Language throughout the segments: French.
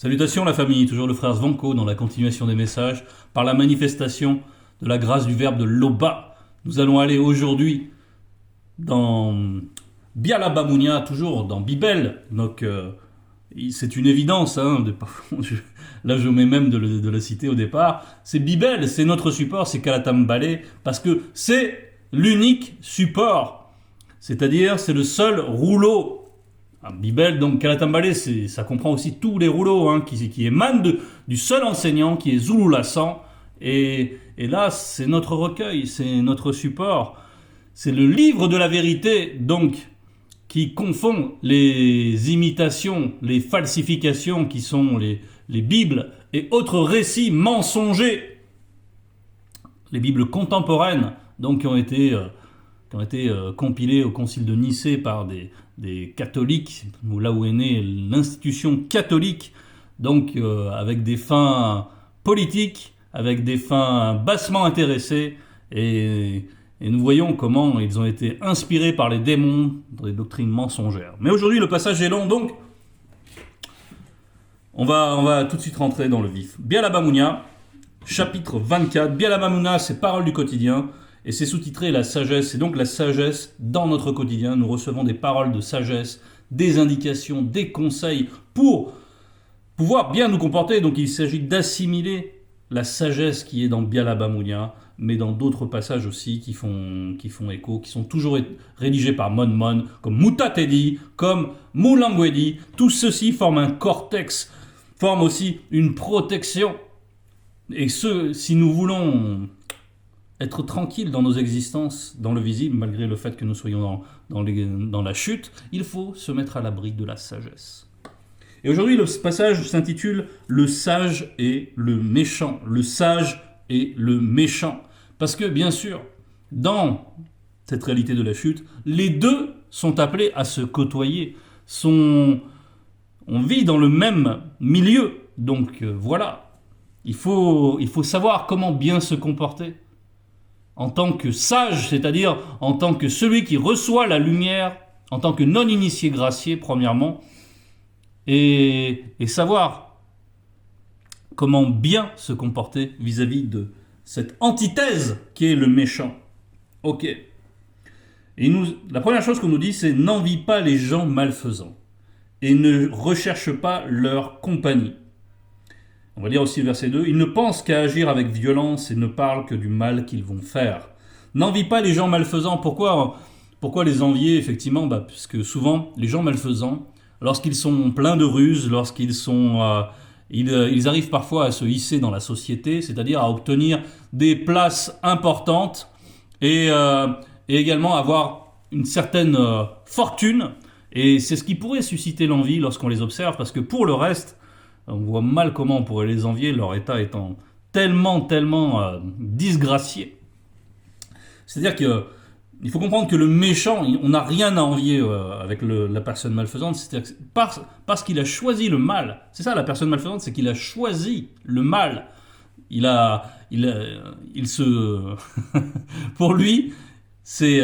Salutations la famille, toujours le frère Svanko dans la continuation des messages, par la manifestation de la grâce du verbe de Loba. Nous allons aller aujourd'hui dans Bialabamunia, toujours dans Bibel. Donc c'est une évidence, là je mets même de la citer au départ. C'est Bibel, c'est notre support, c'est Kalatambale, parce que c'est l'unique support. C'est-à-dire c'est le seul rouleau. Bibel, donc Kalatambale, ça comprend aussi tous les rouleaux qui émanent du seul enseignant qui est Zulu Lassan. Et là, c'est notre recueil, c'est notre support. C'est le livre de la vérité, donc, qui confond les imitations, les falsifications qui sont les Bibles et autres récits mensongers. Les Bibles contemporaines, donc, qui ont été compilées au concile de Nicée par des catholiques, là où est née l'institution catholique, donc avec des fins politiques, avec des fins bassement intéressées, et nous voyons comment ils ont été inspirés par les démons dans des doctrines mensongères. Mais aujourd'hui, le passage est long, donc on va tout de suite rentrer dans le vif. Bialabamunia, chapitre 24. Bialabamunia, c'est paroles du quotidien. Et c'est sous-titré La sagesse. C'est donc la sagesse dans notre quotidien. Nous recevons des paroles de sagesse, des indications, des conseils pour pouvoir bien nous comporter. Donc il s'agit d'assimiler la sagesse qui est dans Bialabamunia, mais dans d'autres passages aussi qui font écho, qui sont toujours rédigés par Mon, comme Mutatedi, comme Mulangwedi. Tout ceci forme un cortex, forme aussi une protection. Et si nous voulons être tranquille dans nos existences, dans le visible, malgré le fait que nous soyons dans la chute, il faut se mettre à l'abri de la sagesse. Et aujourd'hui, le passage s'intitule « Le sage et le méchant ». Le sage et le méchant. Parce que, bien sûr, dans cette réalité de la chute, les deux sont appelés à se côtoyer. On vit dans le même milieu. Donc voilà, il faut savoir comment bien se comporter. En tant que sage, c'est-à-dire en tant que celui qui reçoit la lumière, en tant que non-initié gracié, premièrement, et savoir comment bien se comporter vis-à-vis de cette antithèse qui est le méchant. Ok. Et la première chose qu'on nous dit, c'est « N'envie pas les gens malfaisants et ne recherche pas leur compagnie ». On va lire aussi le verset 2. « Ils ne pensent qu'à agir avec violence et ne parlent que du mal qu'ils vont faire. » N'envie pas les gens malfaisants. Pourquoi les envier, effectivement ? Parce que souvent, les gens malfaisants, lorsqu'ils sont pleins de ruses, ils arrivent parfois à se hisser dans la société, c'est-à-dire à obtenir des places importantes et également avoir une certaine fortune. Et c'est ce qui pourrait susciter l'envie lorsqu'on les observe, parce que pour le reste, on voit mal comment on pourrait les envier, leur état étant tellement disgracié. C'est-à-dire qu'il faut comprendre que le méchant, on n'a rien à envier avec la personne malfaisante. C'est-à-dire que parce qu'il a choisi le mal. C'est ça la personne malfaisante, c'est qu'il a choisi le mal. Pour lui, c'est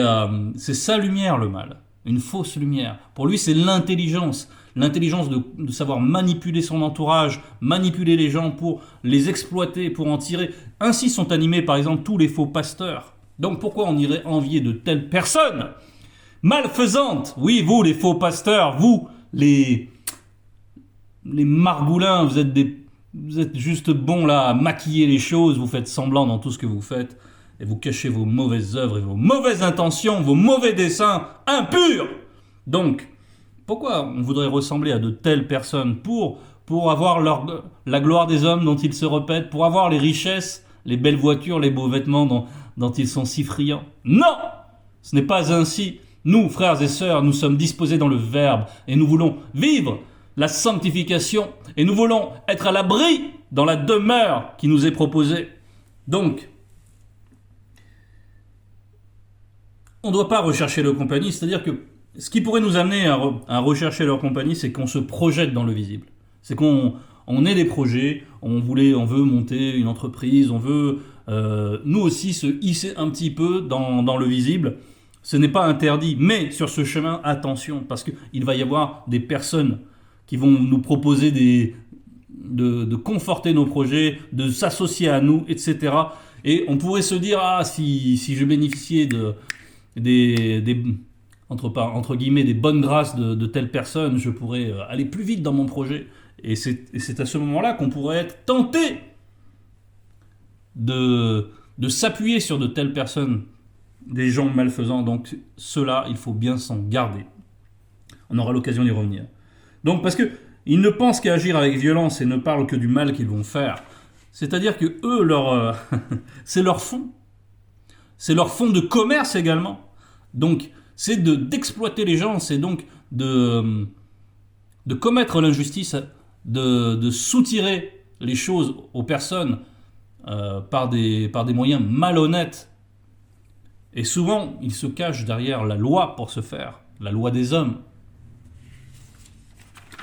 sa lumière le mal, une fausse lumière. Pour lui, c'est l'intelligence de savoir manipuler son entourage, manipuler les gens pour les exploiter, pour en tirer. Ainsi sont animés par exemple tous les faux pasteurs. Donc pourquoi on irait envier de telles personnes malfaisantes ? Oui, vous les faux pasteurs, vous les margoulins, vous êtes juste bons là à maquiller les choses, vous faites semblant dans tout ce que vous faites et vous cachez vos mauvaises œuvres et vos mauvaises intentions, vos mauvais desseins impurs. Donc pourquoi on voudrait ressembler à de telles personnes pour avoir la gloire des hommes dont ils se repaîtent, pour avoir les richesses, les belles voitures, les beaux vêtements dont ils sont si friands ? Non ! Ce n'est pas ainsi. Nous, frères et sœurs, nous sommes disposés dans le Verbe et nous voulons vivre la sanctification et nous voulons être à l'abri dans la demeure qui nous est proposée. Donc, on ne doit pas rechercher leur compagnie, c'est-à-dire que ce qui pourrait nous amener à rechercher leur compagnie, c'est qu'on se projette dans le visible. C'est qu'on ait des projets, on veut monter une entreprise, on veut nous aussi se hisser un petit peu dans le visible. Ce n'est pas interdit, mais sur ce chemin, attention, parce qu'il va y avoir des personnes qui vont nous proposer de conforter nos projets, de s'associer à nous, etc. Et on pourrait se dire, ah, si je bénéficiais entre guillemets, des bonnes grâces de telle personne, je pourrais aller plus vite dans mon projet. Et c'est à ce moment-là qu'on pourrait être tenté de s'appuyer sur de telles personnes, des gens malfaisants. Donc cela, il faut bien s'en garder. On aura l'occasion d'y revenir. Donc parce que ils ne pensent qu'à agir avec violence et ne parlent que du mal qu'ils vont faire. C'est-à-dire que eux, c'est leur fond. C'est leur fond de commerce également. Donc c'est d'exploiter les gens, c'est donc de commettre l'injustice, de soutirer les choses aux personnes par des moyens malhonnêtes. Et souvent, ils se cachent derrière la loi pour ce faire, la loi des hommes.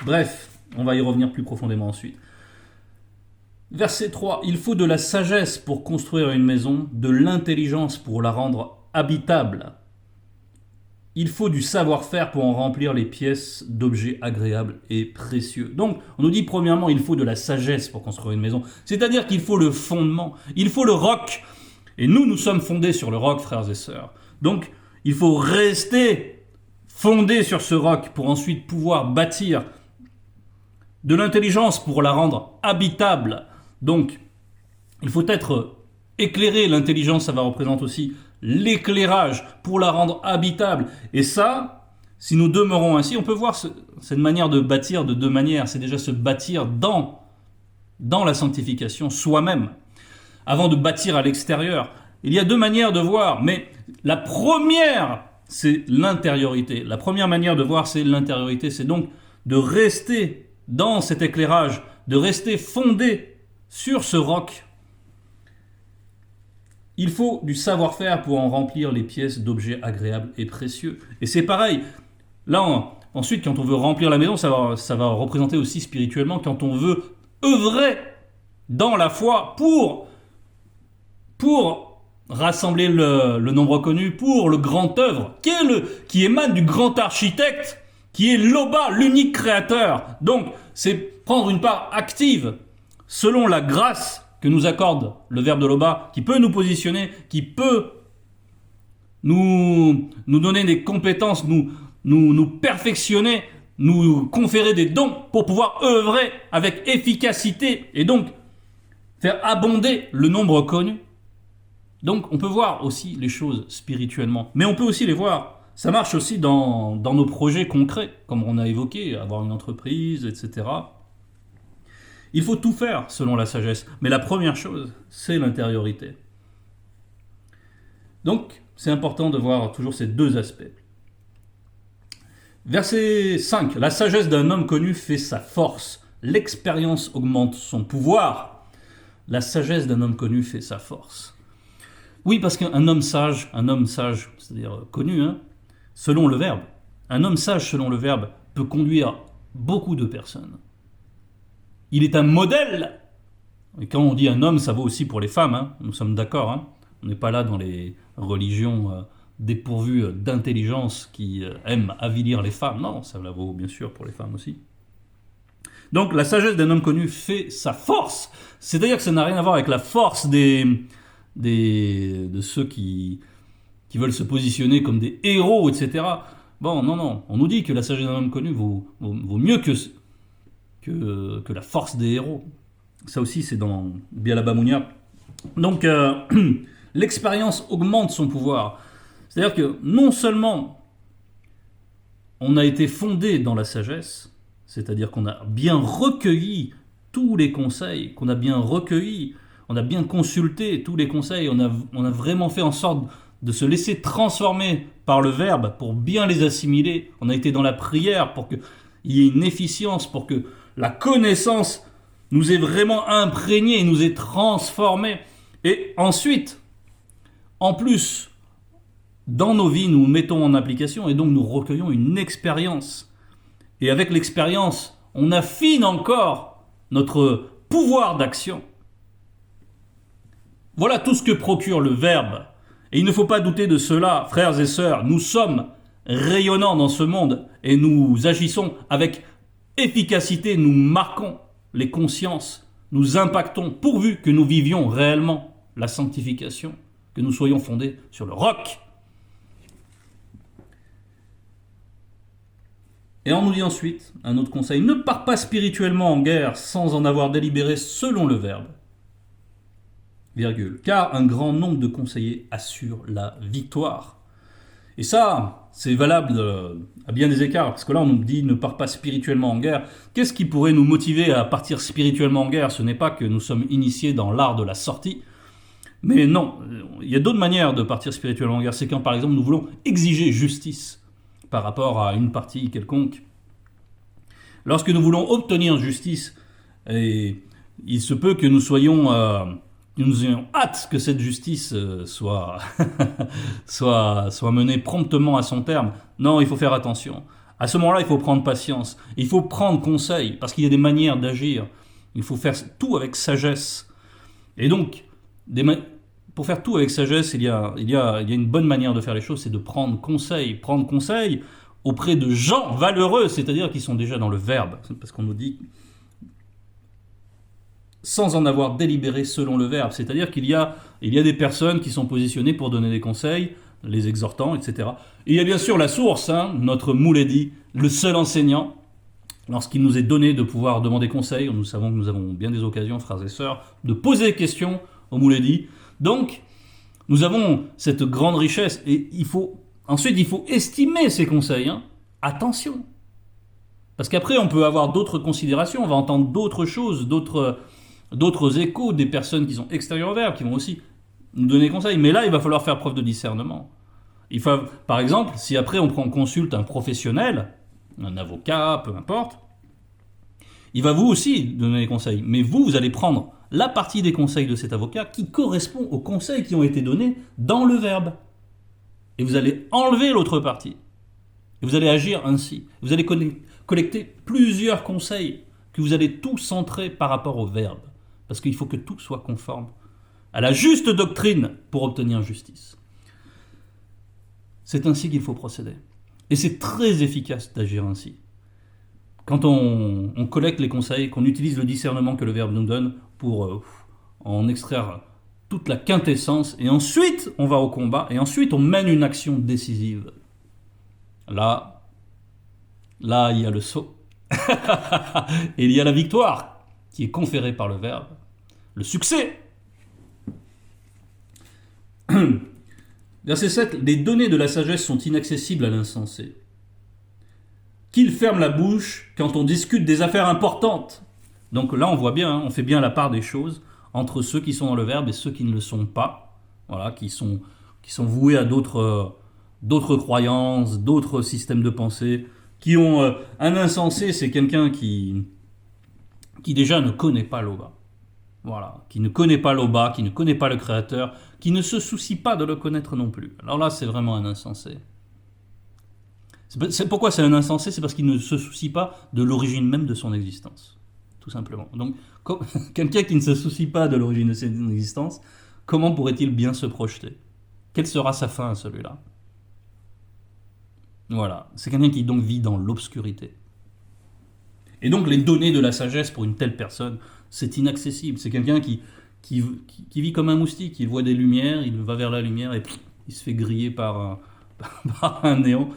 Bref, on va y revenir plus profondément ensuite. Verset 3. Il faut de la sagesse pour construire une maison, de l'intelligence pour la rendre habitable. Il faut du savoir-faire pour en remplir les pièces d'objets agréables et précieux. Donc, on nous dit premièrement, il faut de la sagesse pour construire une maison. C'est-à-dire qu'il faut le fondement, il faut le roc. Et nous sommes fondés sur le roc, frères et sœurs. Donc, il faut rester fondé sur ce roc pour ensuite pouvoir bâtir. De l'intelligence pour la rendre habitable. Donc, il faut être éclairé. L'intelligence, ça va représenter aussi l'éclairage pour la rendre habitable. Et ça, si nous demeurons ainsi, on peut voir cette manière de bâtir de deux manières. C'est déjà se bâtir dans la sanctification soi-même, avant de bâtir à l'extérieur. Il y a deux manières de voir, mais la première, c'est l'intériorité. La première manière de voir, c'est l'intériorité. C'est donc de rester dans cet éclairage, de rester fondé sur ce roc. Il faut du savoir-faire pour en remplir les pièces d'objets agréables et précieux. Et c'est pareil. Là, ensuite, quand on veut remplir la maison, ça va représenter aussi spirituellement, quand on veut œuvrer dans la foi pour rassembler le nombre connu, pour le grand œuvre, qui émane du grand architecte, qui est Loba, l'unique créateur. Donc, c'est prendre une part active, selon la grâce que nous accorde le verbe de Loba, qui peut nous positionner, qui peut nous donner des compétences, nous perfectionner, nous conférer des dons pour pouvoir œuvrer avec efficacité et donc faire abonder le nombre connu. Donc, on peut voir aussi les choses spirituellement, mais on peut aussi les voir. Ça marche aussi dans nos projets concrets, comme on a évoqué, avoir une entreprise, etc. Il faut tout faire selon la sagesse. Mais la première chose, c'est l'intériorité. Donc, c'est important de voir toujours ces deux aspects. Verset 5. La sagesse d'un homme connu fait sa force. L'expérience augmente son pouvoir. La sagesse d'un homme connu fait sa force. Oui, parce qu'un homme sage, c'est-à-dire connu, selon le verbe, un homme sage selon le verbe peut conduire beaucoup de personnes. Il est un modèle. Et quand on dit un homme, ça vaut aussi pour les femmes. Nous sommes d'accord. On n'est pas là dans les religions dépourvues d'intelligence qui aiment avilir les femmes. Non, ça la vaut bien sûr pour les femmes aussi. Donc la sagesse d'un homme connu fait sa force. C'est-à-dire que ça n'a rien à voir avec la force de ceux qui veulent se positionner comme des héros, etc. Bon, non. On nous dit que la sagesse d'un homme connu vaut mieux que la force des héros. Ça aussi, c'est dans Bialaba Mounia. Donc, l'expérience augmente son pouvoir. C'est-à-dire que non seulement on a été fondé dans la sagesse, c'est-à-dire qu'on a bien recueilli tous les conseils, qu'on a bien recueilli, on a bien consulté tous les conseils, on a vraiment fait en sorte de se laisser transformer par le verbe pour bien les assimiler. On a été dans la prière pour qu'il y ait une efficience, pour que la connaissance nous ait vraiment imprégnés et nous ait transformés. Et ensuite, en plus, dans nos vies, nous mettons en application et donc nous recueillons une expérience. Et avec l'expérience, on affine encore notre pouvoir d'action. Voilà tout ce que procure le verbe. Et il ne faut pas douter de cela, frères et sœurs. Nous sommes rayonnants dans ce monde et nous agissons avec efficacité, nous marquons les consciences, nous impactons, pourvu que nous vivions réellement la sanctification, que nous soyons fondés sur le roc. Et on nous dit ensuite, un autre conseil, ne pars pas spirituellement en guerre sans en avoir délibéré selon le verbe. Virgule. Car un grand nombre de conseillers assurent la victoire. Et ça, c'est valable à bien des écarts, parce que là on nous dit ne pars pas spirituellement en guerre. Qu'est-ce qui pourrait nous motiver à partir spirituellement en guerre? Ce n'est pas que nous sommes initiés dans l'art de la sortie, mais non, il y a d'autres manières de partir spirituellement en guerre. C'est quand par exemple nous voulons exiger justice par rapport à une partie quelconque. Lorsque nous voulons obtenir justice, et il se peut que nous ayons hâte que cette justice soit menée promptement à son terme. Non, il faut faire attention. À ce moment-là, il faut prendre patience. Il faut prendre conseil, parce qu'il y a des manières d'agir. Il faut faire tout avec sagesse. Et donc, pour faire tout avec sagesse, il y a une bonne manière de faire les choses, c'est de prendre conseil. Prendre conseil auprès de gens valeureux, c'est-à-dire qui sont déjà dans le verbe. Parce qu'on nous dit sans en avoir délibéré selon le verbe. C'est-à-dire qu'il y a des personnes qui sont positionnées pour donner des conseils, les exhortants, etc. Et il y a bien sûr la source, notre Mouledi, le seul enseignant. Lorsqu'il nous est donné de pouvoir demander conseil, nous savons que nous avons bien des occasions, frères et sœurs, de poser des questions au Mouledi. Donc, nous avons cette grande richesse et ensuite il faut estimer ces conseils. Attention. Parce qu'après, on peut avoir d'autres considérations, on va entendre d'autres choses, d'autres échos des personnes qui sont extérieures au verbe, qui vont aussi nous donner des conseils. Mais là, il va falloir faire preuve de discernement. Par exemple, si après on consulte un professionnel, un avocat, peu importe, il va vous aussi donner des conseils. Mais vous allez prendre la partie des conseils de cet avocat qui correspond aux conseils qui ont été donnés dans le verbe. Et vous allez enlever l'autre partie. Et vous allez agir ainsi. Vous allez collecter plusieurs conseils que vous allez tout centrer par rapport au verbe. Parce qu'il faut que tout soit conforme à la juste doctrine pour obtenir justice. C'est ainsi qu'il faut procéder. Et c'est très efficace d'agir ainsi. Quand on collecte les conseils, qu'on utilise le discernement que le verbe nous donne pour en extraire toute la quintessence, et ensuite on va au combat, et ensuite on mène une action décisive. Là, il y a le saut. Et il y a la victoire qui est conférée par le verbe. Le succès. Verset 7. Les données de la sagesse sont inaccessibles à l'insensé. Qu'il ferme la bouche quand on discute des affaires importantes. Donc là, on voit bien, on fait bien la part des choses entre ceux qui sont dans le verbe et ceux qui ne le sont pas. Voilà, qui sont voués à d'autres croyances, d'autres systèmes de pensée, qui ont un insensé, c'est quelqu'un qui déjà ne connaît pas l'Oba. Voilà, qui ne connaît pas l'Oba, qui ne connaît pas le Créateur, qui ne se soucie pas de le connaître non plus. Alors là, c'est vraiment un insensé. Pourquoi c'est un insensé? C'est parce qu'il ne se soucie pas de l'origine même de son existence, tout simplement. Donc, quelqu'un qui ne se soucie pas de l'origine de son existence, comment pourrait-il bien se projeter? Quelle sera sa fin à celui-là? Voilà, c'est quelqu'un qui donc vit dans l'obscurité. Et donc les données de la sagesse pour une telle personne, c'est inaccessible. C'est quelqu'un qui vit comme un moustique, il voit des lumières, il va vers la lumière et il se fait griller par un néant.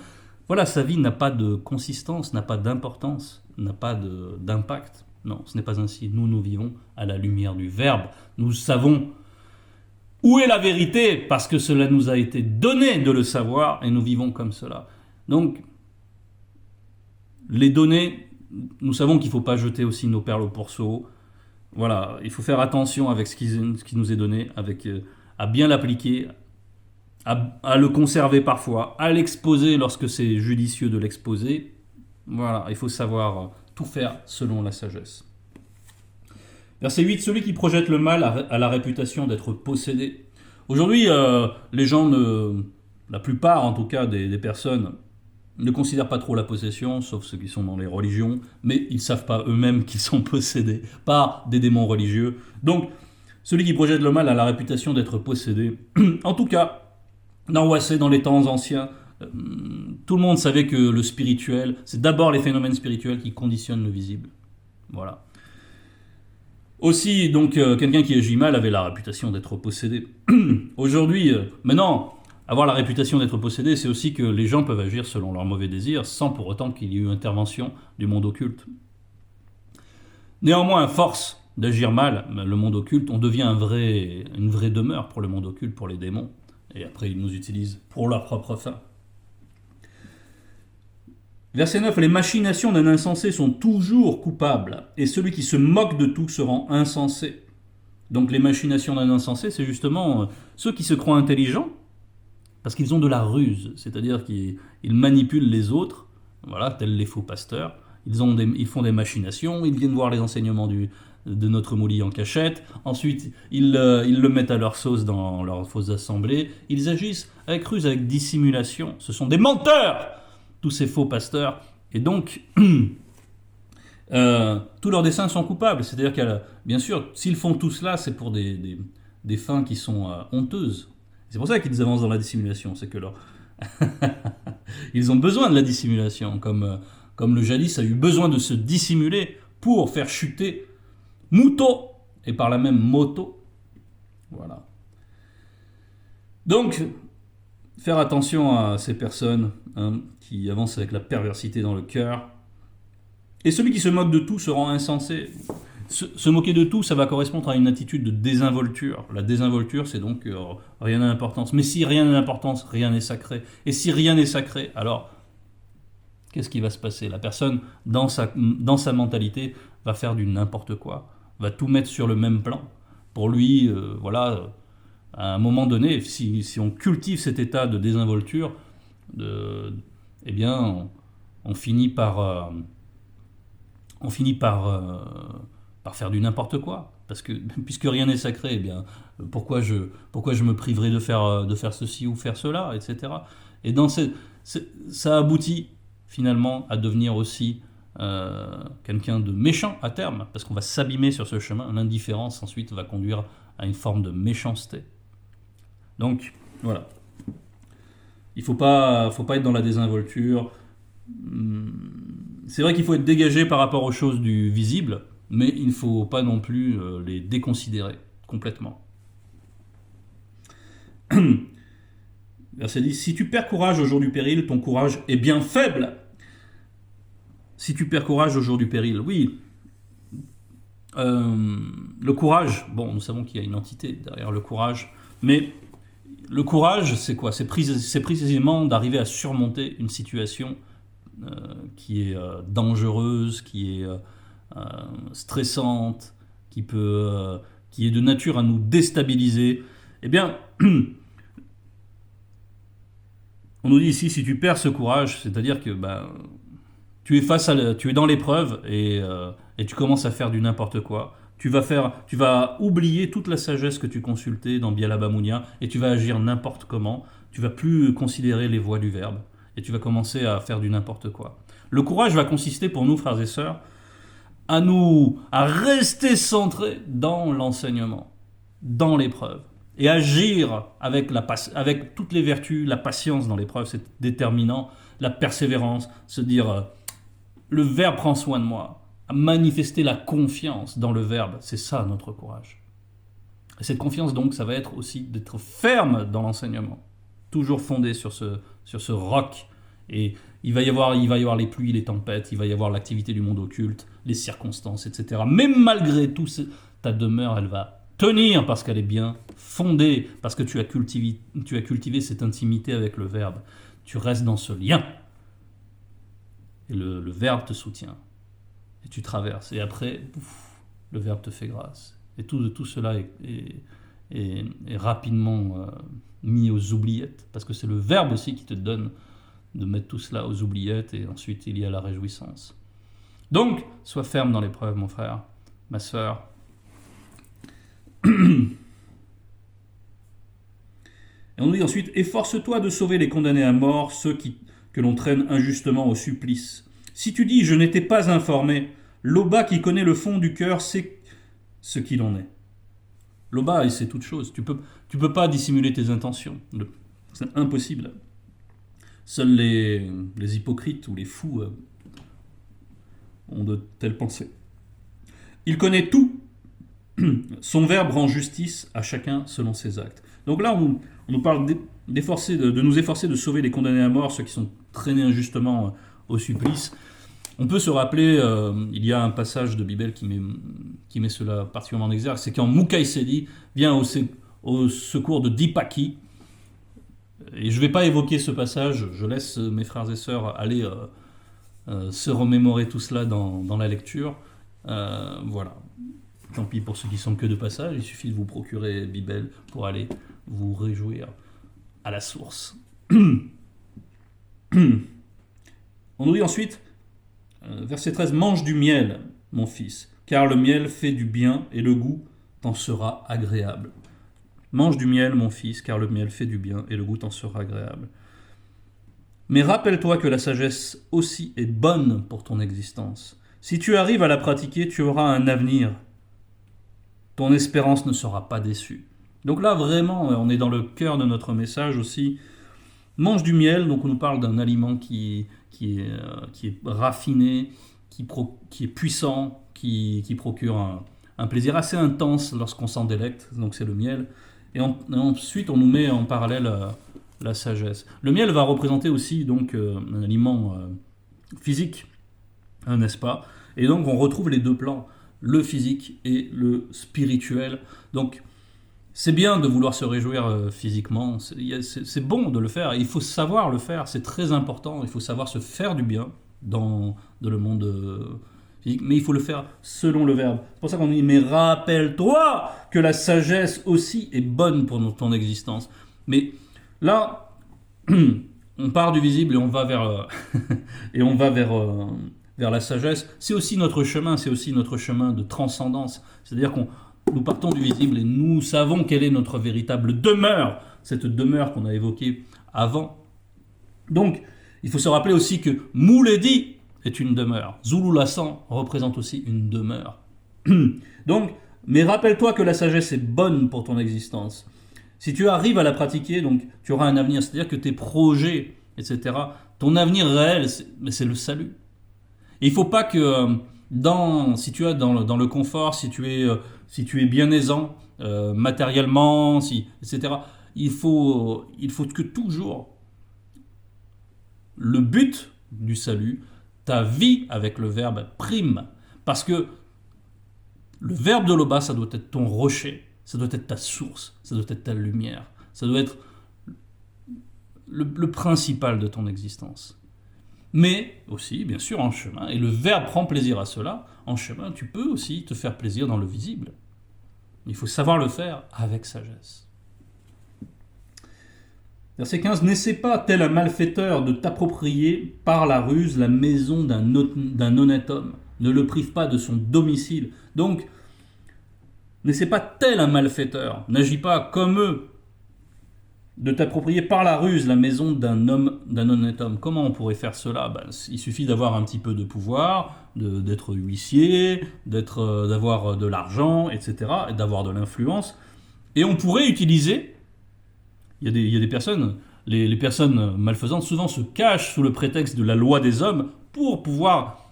Voilà, sa vie n'a pas de consistance, n'a pas d'importance, n'a pas d'impact. Non, ce n'est pas ainsi. Nous vivons à la lumière du Verbe. Nous savons où est la vérité parce que cela nous a été donné de le savoir et nous vivons comme cela. Donc, les données, nous savons qu'il ne faut pas jeter aussi nos perles au pourceau. Voilà, il faut faire attention avec ce qui nous est donné, à bien l'appliquer, à le conserver parfois, à l'exposer lorsque c'est judicieux de l'exposer. Voilà, il faut savoir tout faire selon la sagesse. Verset 8, celui qui projette le mal a la réputation d'être possédé. Aujourd'hui, les gens, la plupart en tout cas des personnes, ne considèrent pas trop la possession, sauf ceux qui sont dans les religions, mais ils ne savent pas eux-mêmes qu'ils sont possédés par des démons religieux. Donc, celui qui projette le mal a la réputation d'être possédé. En tout cas, dans Wassé, dans les temps anciens, tout le monde savait que le spirituel, c'est d'abord les phénomènes spirituels qui conditionnent le visible. Voilà. Aussi, donc, quelqu'un qui agit mal avait la réputation d'être possédé. Aujourd'hui, maintenant, avoir la réputation d'être possédé, c'est aussi que les gens peuvent agir selon leurs mauvais désirs, sans pour autant qu'il y ait eu intervention du monde occulte. Néanmoins, à force d'agir mal, le monde occulte, on devient une vraie demeure pour le monde occulte, pour les démons. Et après, ils nous utilisent pour leur propre fin. Verset 9, les machinations d'un insensé sont toujours coupables, et celui qui se moque de tout se rend insensé. Donc les machinations d'un insensé, c'est justement ceux qui se croient intelligents, parce qu'ils ont de la ruse, c'est-à-dire qu'ils manipulent les autres, voilà, tels les faux pasteurs. Ils font des machinations, ils viennent voir les enseignements de notre Mouli en cachette, ensuite ils le mettent à leur sauce dans leurs fausses assemblées, ils agissent avec ruse, avec dissimulation. Ce sont des menteurs, tous ces faux pasteurs. Et donc, tous leurs desseins sont coupables. C'est-à-dire que, bien sûr, s'ils font tout cela, c'est pour des fins qui sont honteuses. C'est pour ça qu'ils avancent dans la dissimulation. C'est que ils ont besoin de la dissimulation, comme le jadis a eu besoin de se dissimuler pour faire chuter Muto, et par là même Moto. Voilà. Donc, faire attention à ces personnes qui avancent avec la perversité dans le cœur. Et celui qui se moque de tout se rend insensé. Se moquer de tout, ça va correspondre à une attitude de désinvolture. La désinvolture, c'est donc rien n'a d'importance. Mais si rien n'a d'importance, rien n'est sacré. Et si rien n'est sacré, alors qu'est-ce qui va se passer? La personne, dans sa mentalité, va faire du n'importe quoi, va tout mettre sur le même plan. Pour lui, voilà, à un moment donné, si on cultive cet état de désinvolture, eh bien, on finit par faire du n'importe quoi. Parce que puisque rien n'est sacré, eh bien, pourquoi je me priverais de faire ceci ou faire cela, etc. Et ça aboutit finalement à devenir aussi quelqu'un de méchant à terme, parce qu'on va s'abîmer sur ce chemin. L'indifférence ensuite va conduire à une forme de méchanceté. Donc voilà. Il faut pas être dans la désinvolture. C'est vrai qu'il faut être dégagé par rapport aux choses du visible, mais il ne faut pas non plus les déconsidérer complètement. Verset 10. Si tu perds courage au jour du péril, ton courage est bien faible. Si tu perds courage au jour du péril, oui. Le courage, bon, nous savons qu'il y a une entité derrière le courage, mais le courage, c'est quoi? C'est précisément d'arriver à surmonter une situation qui est dangereuse, qui est stressante, qui est de nature à nous déstabiliser. Eh bien, on nous dit ici, si tu perds ce courage, c'est-à-dire que tu es dans l'épreuve et tu commences à faire du n'importe quoi. Tu vas oublier toute la sagesse que tu consultais dans Bialaba Mounia et tu vas agir n'importe comment. Tu vas plus considérer les voies du verbe et tu vas commencer à faire du n'importe quoi. Le courage va consister pour nous, frères et sœurs, à rester centrés dans l'enseignement, dans l'épreuve, et agir avec toutes les vertus, la patience dans l'épreuve, c'est déterminant, la persévérance, se dire le Verbe prend soin de moi, à manifester la confiance dans le Verbe, c'est ça notre courage. Et cette confiance donc, ça va être aussi d'être ferme dans l'enseignement, toujours fondé sur ce roc. Et il va y avoir les pluies, les tempêtes, il va y avoir l'activité du monde occulte, les circonstances, etc. Mais malgré tout, ta demeure, elle va tenir parce qu'elle est bien fondée, parce que tu as cultivé cette intimité avec le Verbe. Tu restes dans ce lien. Et le Verbe te soutient. Et tu traverses. Et après, le Verbe te fait grâce. Et tout cela est rapidement mis aux oubliettes. Parce que c'est le Verbe aussi qui te donne de mettre tout cela aux oubliettes. Et ensuite, il y a la réjouissance. Donc, sois ferme dans l'épreuve, mon frère, ma sœur. Et on nous dit ensuite, efforce-toi de sauver les condamnés à mort, ceux que l'on traîne injustement au supplice. Si tu dis, je n'étais pas informé, l'Oba qui connaît le fond du cœur sait ce qu'il en est. L'Oba, il sait toute chose. Tu peux pas dissimuler tes intentions. C'est impossible. Seuls les hypocrites ou les fous ont de telles pensées. Il connaît tout, Son verbe rend justice à chacun selon ses actes. Donc là, on nous parle de nous efforcer de sauver les condamnés à mort, ceux qui sont traînés injustement au supplice. On peut se rappeler, il y a un passage de Bible qui met cela particulièrement en exergue, c'est quand Mukaisedi vient au secours de Dipaki. Et je ne vais pas évoquer ce passage, je laisse mes frères et sœurs aller se remémorer tout cela dans la lecture. Voilà. Tant pis pour ceux qui sont que de passage, il suffit de vous procurer Bible pour aller vous réjouir à la source. On nous dit ensuite, verset 13, « Mange du miel, mon fils, car le miel fait du bien et le goût t'en sera agréable. » Mange du miel, mon fils, car le miel fait du bien et le goût t'en sera agréable. Mais rappelle-toi que la sagesse aussi est bonne pour ton existence. Si tu arrives à la pratiquer, tu auras un avenir. Ton espérance ne sera pas déçue. Donc là, vraiment, on est dans le cœur de notre message aussi. Mange du miel, donc on nous parle d'un aliment qui est raffiné, qui est puissant, qui procure un plaisir assez intense lorsqu'on s'en délecte, donc c'est le miel. Et ensuite, on nous met en parallèle la sagesse. Le miel va représenter aussi donc un aliment physique, n'est-ce pas? Et donc on retrouve les deux plans, le physique et le spirituel. Donc c'est bien de vouloir se réjouir physiquement, c'est bon de le faire, il faut savoir le faire, c'est très important, il faut savoir se faire du bien dans le monde physique, mais il faut le faire selon le verbe. C'est pour ça qu'on dit, mais rappelle-toi que la sagesse aussi est bonne pour ton existence. Mais là, on part du visible et on va vers la sagesse. C'est aussi notre chemin de transcendance. C'est-à-dire nous partons du visible et nous savons quelle est notre véritable demeure, cette demeure qu'on a évoquée avant. Donc, il faut se rappeler aussi que Mouledi est une demeure. Zululassan représente aussi une demeure. Donc, mais rappelle-toi que la sagesse est bonne pour ton existence. Si tu arrives à la pratiquer, donc tu auras un avenir, c'est-à-dire que tes projets, etc., ton avenir réel, c'est le salut. Et il ne faut pas que, si tu es dans le confort, si tu es bien aisant matériellement, etc., il faut que toujours le but du salut, ta vie avec le verbe prime. Parce que le verbe de Loba, ça doit être ton rocher, ça doit être ta source, ça doit être ta lumière, ça doit être le principal de ton existence. Mais aussi, bien sûr, en chemin, et le verbe prend plaisir à cela, en chemin, tu peux aussi te faire plaisir dans le visible. Il faut savoir le faire avec sagesse. Verset 15, « N'essaie pas, tel un malfaiteur, de t'approprier par la ruse la maison d'un honnête homme. Ne le prive pas de son domicile. » Donc, n'essaie pas, tel un malfaiteur, n'agis pas comme eux, de t'approprier par la ruse la maison d'un honnête homme. Comment on pourrait faire cela? Il suffit d'avoir un petit peu de pouvoir, d'être huissier, d'avoir de l'argent, etc., et d'avoir de l'influence. Et on pourrait utiliser... Il y a des personnes, les personnes malfaisantes souvent se cachent sous le prétexte de la loi des hommes pour pouvoir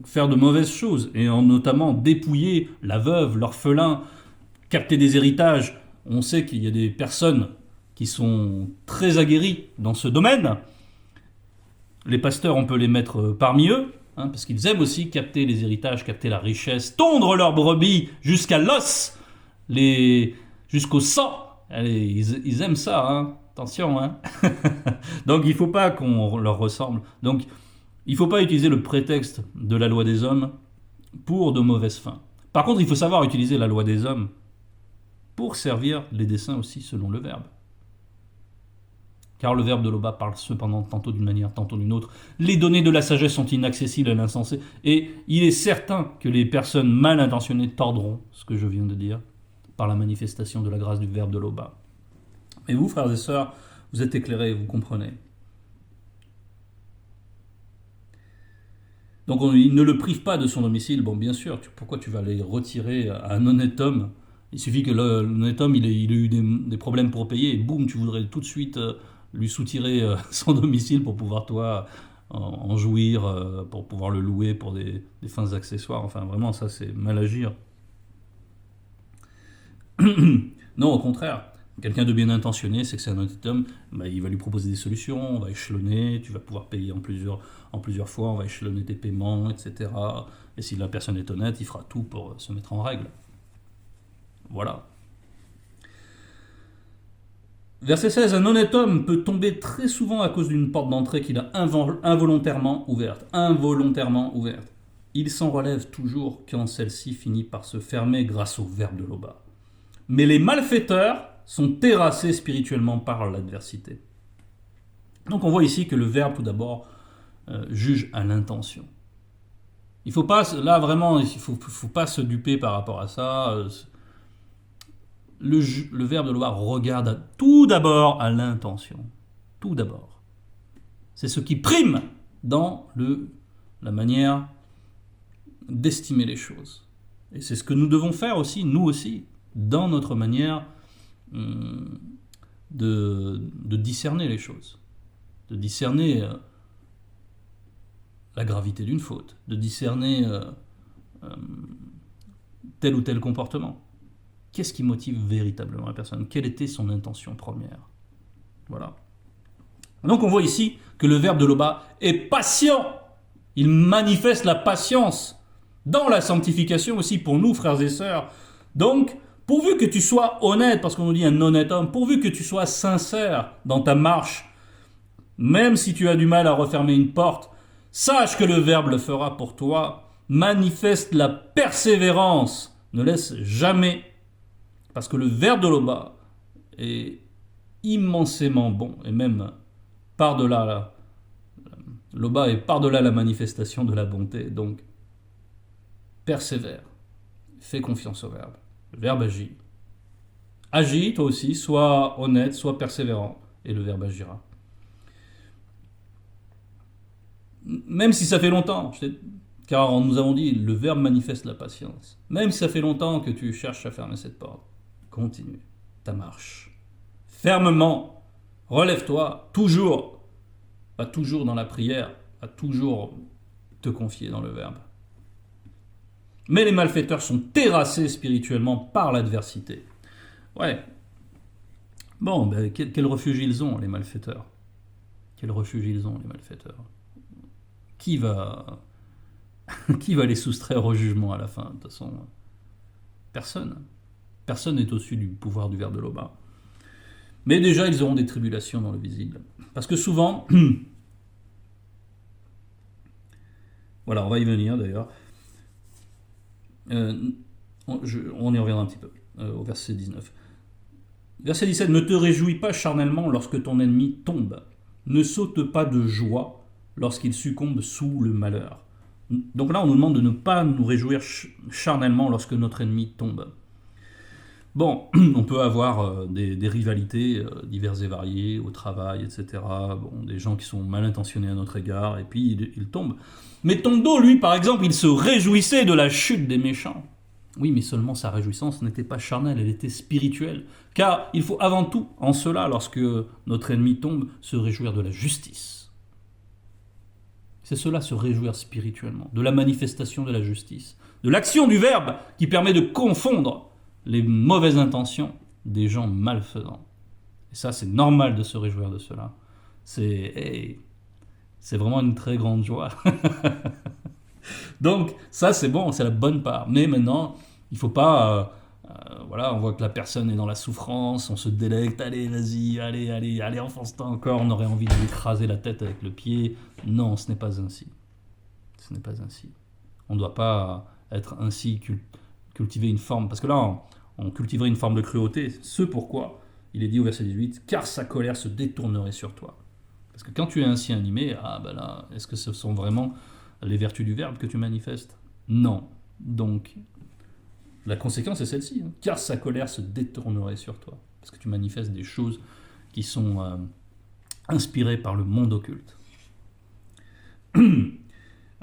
faire de mauvaises choses, et notamment dépouiller la veuve, l'orphelin, capter des héritages. On sait qu'il y a des personnes qui sont très aguerries dans ce domaine. Les pasteurs, on peut les mettre parmi eux, parce qu'ils aiment aussi capter les héritages, capter la richesse, tondre leurs brebis jusqu'à l'os, jusqu'au sang. Allez, ils aiment ça, attention. Donc il ne faut pas qu'on leur ressemble. Donc il ne faut pas utiliser le prétexte de la loi des hommes pour de mauvaises fins. Par contre, il faut savoir utiliser la loi des hommes pour servir les desseins aussi selon le verbe. Car le verbe de Loba parle cependant tantôt d'une manière, tantôt d'une autre. Les données de la sagesse sont inaccessibles à l'insensé, et il est certain que les personnes mal intentionnées tordront ce que je viens de dire par la manifestation de la grâce du verbe de Loba. Et vous, frères et sœurs, vous êtes éclairés, vous comprenez. Donc il ne le prive pas de son domicile. Bon, bien sûr, pourquoi tu vas aller retirer à un honnête homme? Il suffit que l'honnête homme, il ait eu des problèmes pour payer, et boum, tu voudrais tout de suite lui soutirer son domicile pour pouvoir, toi, en jouir, pour pouvoir le louer pour des fins accessoires. Enfin, vraiment, ça, c'est mal agir. Non, au contraire. Quelqu'un de bien intentionné, c'est que c'est un honnête homme, bah, il va lui proposer des solutions, on va échelonner, tu vas pouvoir payer en plusieurs fois, on va échelonner tes paiements, etc. Et si la personne est honnête, il fera tout pour se mettre en règle. Voilà. Verset 16, un honnête homme peut tomber très souvent à cause d'une porte d'entrée qu'il a involontairement ouverte. Involontairement ouverte. Il s'en relève toujours quand celle-ci finit par se fermer grâce au verbe de Loba. Mais les malfaiteurs sont terrassés spirituellement par l'adversité. Donc on voit ici que le verbe, tout d'abord, juge à l'intention. Il faut pas, là vraiment, il faut pas se duper par rapport à ça. Le verbe de Loba regarde tout d'abord à l'intention. Tout d'abord. C'est ce qui prime dans la manière d'estimer les choses. Et c'est ce que nous devons faire aussi, nous aussi, dans notre manière de discerner les choses, de discerner la gravité d'une faute, de discerner tel ou tel comportement. Qu'est-ce qui motive véritablement la personne? Quelle était son intention première? Voilà. Donc on voit ici que le verbe de Loba est patient. Il manifeste la patience dans la sanctification aussi pour nous, frères et sœurs. Donc, pourvu que tu sois honnête, parce qu'on nous dit un honnête homme, pourvu que tu sois sincère dans ta marche, même si tu as du mal à refermer une porte, sache que le Verbe le fera pour toi. Manifeste la persévérance. Ne laisse jamais, parce que le Verbe de Loba est immensément bon, et même par-delà, Loba est par-delà la manifestation de la bonté. Donc, persévère. Fais confiance au Verbe. Le Verbe agit. Agis, toi aussi, sois honnête, sois persévérant, et le Verbe agira. Même si ça fait longtemps, car nous avons dit, le Verbe manifeste la patience. Même si ça fait longtemps que tu cherches à fermer cette porte, continue ta marche. Fermement, relève-toi, toujours, pas toujours dans la prière, pas toujours te confier dans le Verbe. Mais les malfaiteurs sont terrassés spirituellement par l'adversité. Ouais. Bon, ben, quel refuge ils ont, les malfaiteurs? Quel refuge ils ont, les malfaiteurs? Qui va les soustraire au jugement à la fin? De toute façon, personne. Personne n'est au-dessus du pouvoir du Verbe de Loba. Mais déjà, ils auront des tribulations dans le visible. Parce que souvent, voilà, on va y venir d'ailleurs. On y reviendra un petit peu, au verset 19. Verset 17, ne te réjouis pas charnellement lorsque ton ennemi tombe. Ne saute pas de joie lorsqu'il succombe sous le malheur. Donc là, on nous demande de ne pas nous réjouir charnellement lorsque notre ennemi tombe. Bon, on peut avoir des rivalités diverses et variées au travail, etc. Bon, des gens qui sont mal intentionnés à notre égard, et puis ils tombent. Mais Tondo, lui, par exemple, il se réjouissait de la chute des méchants. Oui, mais seulement sa réjouissance n'était pas charnelle, elle était spirituelle. Car il faut avant tout, en cela, lorsque notre ennemi tombe, se réjouir de la justice. C'est cela, se réjouir spirituellement, de la manifestation de la justice, de l'action du Verbe qui permet de confondre les mauvaises intentions des gens malfaisants. Et ça, c'est normal de se réjouir de cela. C'est vraiment une très grande joie. Donc, ça, c'est bon, c'est la bonne part. Mais maintenant, il ne faut pas... voilà, on voit que la personne est dans la souffrance, on se délecte, allez, vas-y, allez, enfonce-toi encore, on aurait envie de lui écraser la tête avec le pied. Non, ce n'est pas ainsi. Ce n'est pas ainsi. On ne doit pas être ainsi, cultiver une forme... Parce que là, on cultiverait une forme de cruauté. Ce pourquoi, il est dit au verset 18, « Car sa colère se détournerait sur toi. » Parce que quand tu es ainsi animé, ah ben là, est-ce que ce sont vraiment les vertus du Verbe que tu manifestes? Non. Donc, la conséquence est celle-ci. Hein. Car sa colère se détournerait sur toi. Parce que tu manifestes des choses qui sont inspirées par le monde occulte.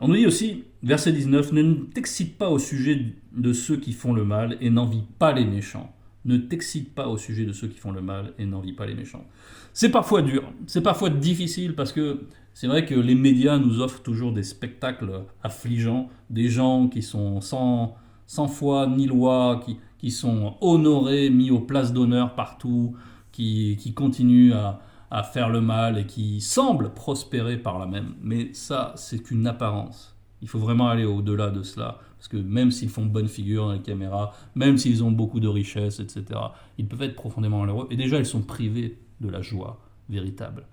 On nous dit aussi, verset 19, « Ne t'excite pas au sujet de ceux qui font le mal et n'envie pas les méchants. » Ne t'excite pas au sujet de ceux qui font le mal et n'envie pas les méchants. C'est parfois dur, c'est parfois difficile parce que c'est vrai que les médias nous offrent toujours des spectacles affligeants, des gens qui sont sans sans foi ni loi, qui sont honorés, mis aux places d'honneur partout, qui continuent à faire le mal et qui semblent prospérer par là même. Mais ça, c'est qu'une apparence. Il faut vraiment aller au-delà de cela. Parce que même s'ils font bonne figure dans les caméras, même s'ils ont beaucoup de richesses, etc., ils peuvent être profondément malheureux. Et déjà, ils sont privés de la joie véritable.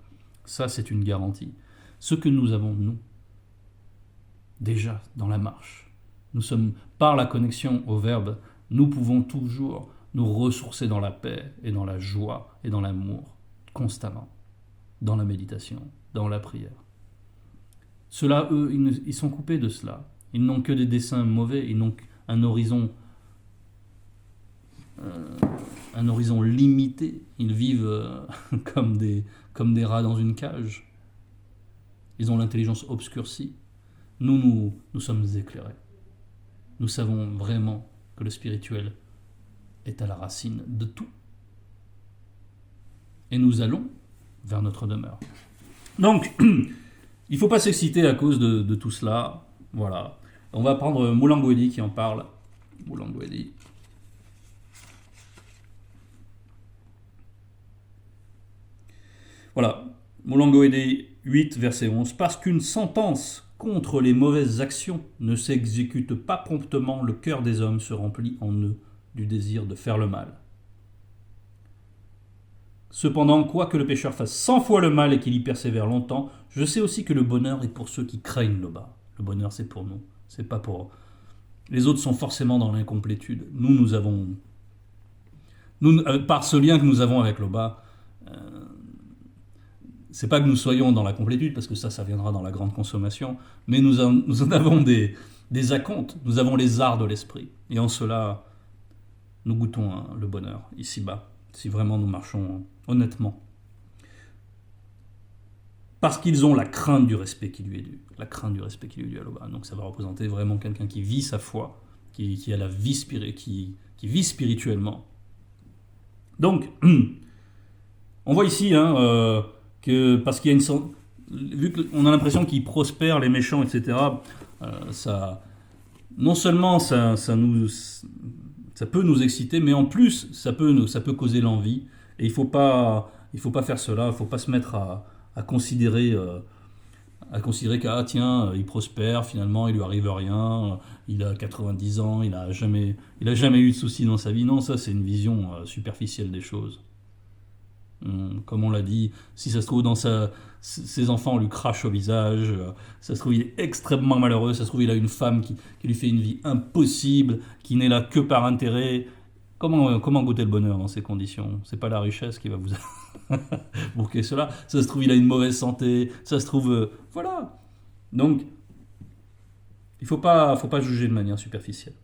Ça, c'est une garantie. Ce que nous avons, nous, déjà dans la marche, nous sommes, par la connexion au Verbe, nous pouvons toujours nous ressourcer dans la paix et dans la joie et dans l'amour, constamment, dans la méditation, dans la prière. Ceux-là, eux, ils sont coupés de cela. Ils n'ont que des desseins mauvais, ils n'ont qu'un horizon, un horizon limité. Ils vivent comme des rats dans une cage. Ils ont l'intelligence obscurcie. Nous sommes éclairés. Nous savons vraiment que le spirituel est à la racine de tout. Et nous allons vers notre demeure. Donc, il ne faut pas s'exciter à cause de tout cela. Voilà. On va prendre Moulanguedi qui en parle. Moulanguedi. Voilà. Moulanguedi 8, verset 11. Parce qu'une sentence contre les mauvaises actions ne s'exécute pas promptement, le cœur des hommes se remplit en eux du désir de faire le mal. Cependant, quoique le pécheur fasse 100 fois le mal et qu'il y persévère longtemps, je sais aussi que le bonheur est pour ceux qui craignent le bas. Le bonheur, c'est pour nous, c'est pas pour... Les autres sont forcément dans l'incomplétude. Nous avons... par ce lien que nous avons avec le bas, c'est pas que nous soyons dans la complétude, parce que ça viendra dans la grande consommation, mais nous en avons des acomptes, nous avons les arts de l'esprit. Et en cela, nous goûtons le bonheur, ici-bas, si vraiment nous marchons honnêtement. Parce qu'ils ont la crainte du respect qui lui est dû. La crainte du respect qui lui est dû à l'Oba. Donc ça va représenter vraiment quelqu'un qui vit sa foi, qui a la vie qui vit spirituellement. Donc, on voit ici que parce qu'il y a vu qu'on a l'impression qu'ils prospèrent, les méchants, etc., non seulement ça peut nous exciter, mais en plus ça peut causer l'envie. Et il faut pas faire cela. Il ne faut pas se mettre à considérer qu'ah tiens, il prospère, finalement il lui arrive rien, il a 90 ans, il a jamais eu de soucis dans sa vie. Non, ça c'est une vision superficielle des choses. Comme on l'a dit, si ça se trouve ses enfants lui crachent au visage, ça se trouve il est extrêmement malheureux, ça se trouve il a une femme qui lui fait une vie impossible, qui n'est là que par intérêt. Comment goûter le bonheur dans ces conditions? C'est pas la richesse qui va vous bouquer cela. Ça se trouve, il a une mauvaise santé. Ça se trouve, voilà. Donc, il faut pas juger de manière superficielle.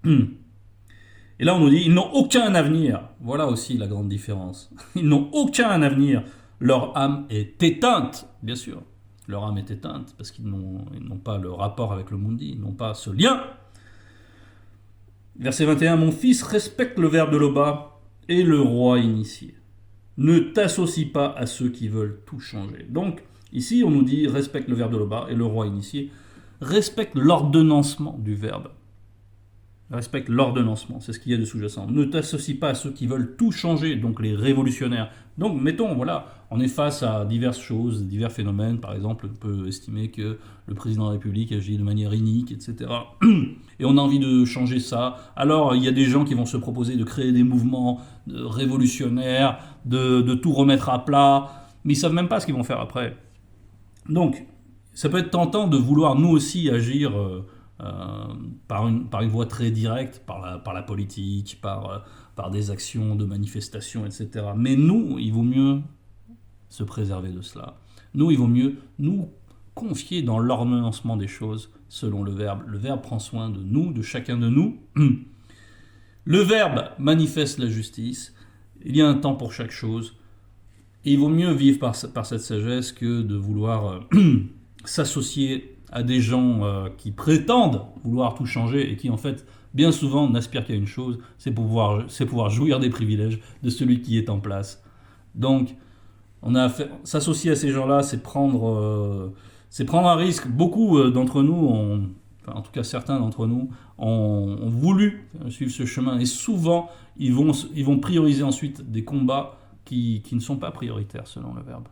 Et là, on nous dit, ils n'ont aucun avenir. Voilà aussi la grande différence. Ils n'ont aucun avenir. Leur âme est éteinte, bien sûr. Leur âme est éteinte parce qu'ils n'ont pas le rapport avec le mundi, ils n'ont pas ce lien. Verset 21, mon fils, respecte le verbe de l'Oba et le roi initié. Ne t'associe pas à ceux qui veulent tout changer. Donc, ici, on nous dit, respecte le verbe de l'Oba et le roi initié. Respecte l'ordonnancement du verbe. Respecte l'ordonnancement, c'est ce qu'il y a de sous-jacent. Ne t'associe pas à ceux qui veulent tout changer, donc les révolutionnaires. Donc, mettons, voilà, on est face à diverses choses, divers phénomènes. Par exemple, on peut estimer que le président de la République agit de manière inique, etc. Et on a envie de changer ça. Alors, il y a des gens qui vont se proposer de créer des mouvements révolutionnaires, de tout remettre à plat, mais ils ne savent même pas ce qu'ils vont faire après. Donc, ça peut être tentant de vouloir, nous aussi, agir... par une voie très directe, par la politique, par des actions de manifestation, etc. Mais nous, il vaut mieux se préserver de cela. Nous, il vaut mieux nous confier dans l'ordonnancement des choses selon le Verbe. Le Verbe prend soin de nous, de chacun de nous. Le Verbe manifeste la justice. Il y a un temps pour chaque chose. Et il vaut mieux vivre par cette sagesse que de vouloir s'associer à des gens qui prétendent vouloir tout changer et qui en fait bien souvent n'aspirent qu'à une chose, c'est pouvoir jouir des privilèges de celui qui est en place. Donc s'associer à ces gens-là, c'est prendre un risque. Beaucoup d'entre nous enfin, en tout cas certains d'entre nous, ont voulu suivre ce chemin. Et souvent, ils vont prioriser ensuite des combats qui ne sont pas prioritaires selon le Verbe.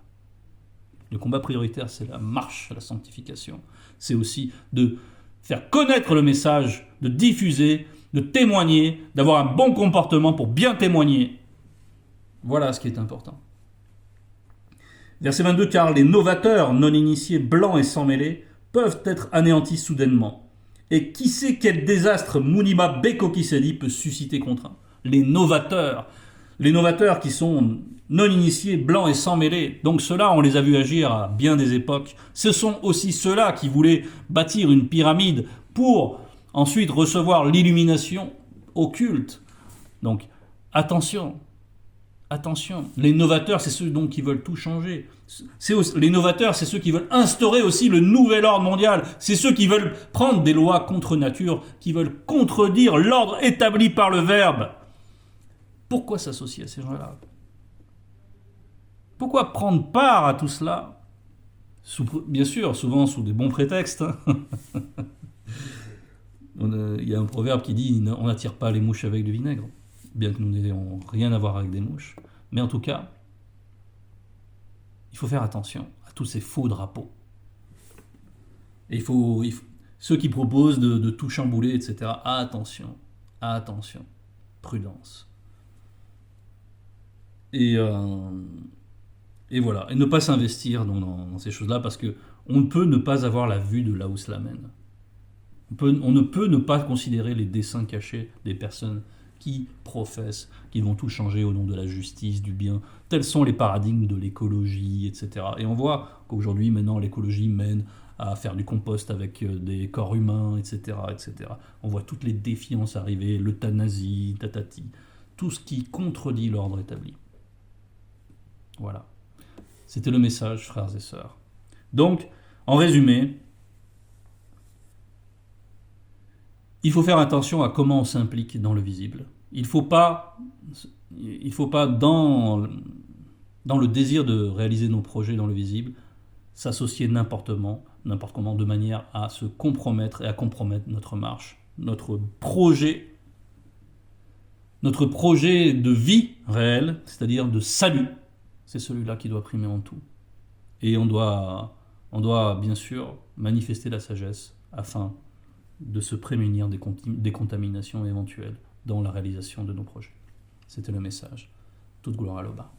Le combat prioritaire, c'est la marche à la sanctification. C'est aussi de faire connaître le message, de diffuser, de témoigner, d'avoir un bon comportement pour bien témoigner. Voilà ce qui est important. Verset 22, car les novateurs, non initiés, blancs et sans mêlée, peuvent être anéantis soudainement. Et qui sait quel désastre Mounima Bekokisedi peut susciter contre eux. Les novateurs qui sont non initiés, blancs et sans mêlée. Donc ceux-là, on les a vus agir à bien des époques. Ce sont aussi ceux-là qui voulaient bâtir une pyramide pour ensuite recevoir l'illumination occulte. Donc attention, les novateurs, c'est ceux donc qui veulent tout changer. Les novateurs, c'est ceux qui veulent instaurer aussi le nouvel ordre mondial. C'est ceux qui veulent prendre des lois contre nature, qui veulent contredire l'ordre établi par le Verbe. Pourquoi s'associer à ces gens-là? Pourquoi prendre part à tout cela? Bien sûr, souvent sous des bons prétextes. Il y a un proverbe qui dit « On n'attire pas les mouches avec du vinaigre ». Bien que nous n'ayons rien à voir avec des mouches. Mais en tout cas, il faut faire attention à tous ces faux drapeaux. Et ceux qui proposent de tout chambouler, etc. Attention, prudence. Et voilà, et ne pas s'investir dans ces choses-là parce qu'on ne peut ne pas avoir la vue de là où cela mène. On ne peut ne pas considérer les desseins cachés des personnes qui professent, qui vont tout changer au nom de la justice, du bien. Tels sont les paradigmes de l'écologie, etc. Et on voit qu'aujourd'hui, maintenant, l'écologie mène à faire du compost avec des corps humains, etc., etc. On voit toutes les défiances arriver, l'euthanasie, tatati, tout ce qui contredit l'ordre établi. Voilà. C'était le message, frères et sœurs. Donc, en résumé, il faut faire attention à comment on s'implique dans le visible. Il ne faut pas dans le désir de réaliser nos projets dans le visible, s'associer n'importe comment, de manière à se compromettre et à compromettre notre marche, notre projet de vie réelle, c'est-à-dire de salut. C'est celui-là qui doit primer en tout. Et on doit bien sûr manifester la sagesse afin de se prémunir des contaminations éventuelles dans la réalisation de nos projets. C'était le message. Toute gloire à l'Oba.